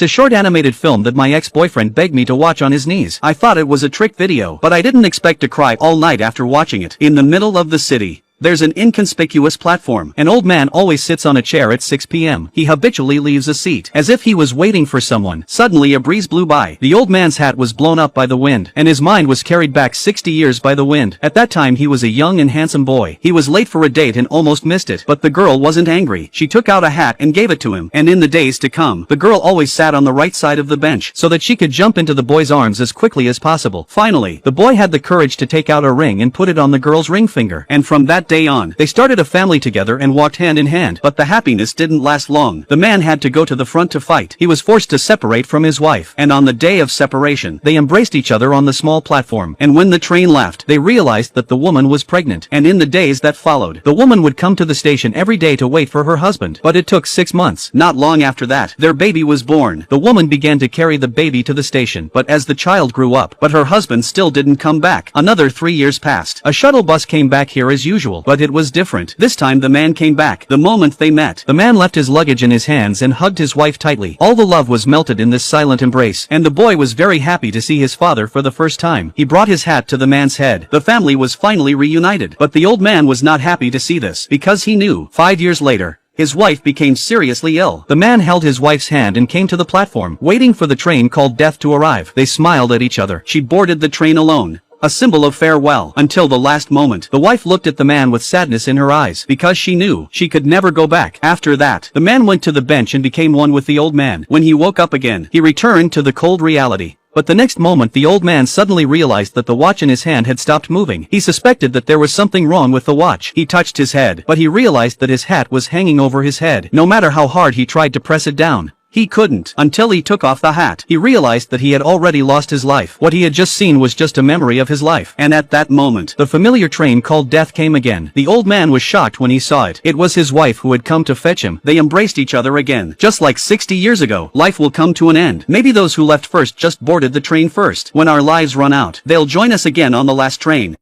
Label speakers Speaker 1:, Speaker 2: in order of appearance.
Speaker 1: It's a short animated film that my ex-boyfriend begged me to watch on his knees. I thought it was a trick video, but I didn't expect to cry all night after watching it. In the middle of the city, there's an inconspicuous platform. An old man always sits on a chair at 6 p.m. He habitually leaves a seat, as if he was waiting for someone. Suddenly a breeze blew by. The old man's hat was blown up by the wind, and his mind was carried back 60 years by the wind. At that time he was a young and handsome boy. He was late for a date and almost missed it. But the girl wasn't angry. She took out a hat and gave it to him. And in the days to come, the girl always sat on the right side of the bench, so that she could jump into the boy's arms as quickly as possible. Finally, the boy had the courage to take out a ring and put it on the girl's ring finger. And from that day on, they started a family together and walked hand in hand. But the happiness didn't last long. The man had to go to the front to fight. He was forced to separate from his wife. And on the day of separation, they embraced each other on the small platform. And when the train left, they realized that the woman was pregnant. And in the days that followed, the woman would come to the station every day to wait for her husband. But it took 6 months. Not long after that, their baby was born. The woman began to carry the baby to the station. But as the child grew up, her husband still didn't come back. Another 3 years passed. A shuttle bus came back here as usual, but it was different. This time the man came back. The moment they met, the man left his luggage in his hands and hugged his wife tightly. All the love was melted in this silent embrace, and the boy was very happy to see his father for the first time. He brought his hat to the man's head. The family was finally reunited. But the old man was not happy to see this, because he knew, 5 years later, his wife became seriously ill. The man held his wife's hand and came to the platform, waiting for the train called death to arrive. They smiled at each other. She boarded the train alone, a symbol of farewell, until the last moment. The wife looked at the man with sadness in her eyes, because she knew she could never go back. After that, the man went to the bench and became one with the old man. When he woke up again, he returned to the cold reality. But the next moment the old man suddenly realized that the watch in his hand had stopped moving. He suspected that there was something wrong with the watch. He touched his head, but he realized that his hat was hanging over his head. No matter how hard he tried to press it down, he couldn't. Until he took off the hat, he realized that he had already lost his life. What he had just seen was just a memory of his life. And at that moment, the familiar train called death came again. The old man was shocked when he saw it. It was his wife who had come to fetch him. They embraced each other again. Just like 60 years ago, life will come to an end. Maybe those who left first just boarded the train first. When our lives run out, they'll join us again on the last train.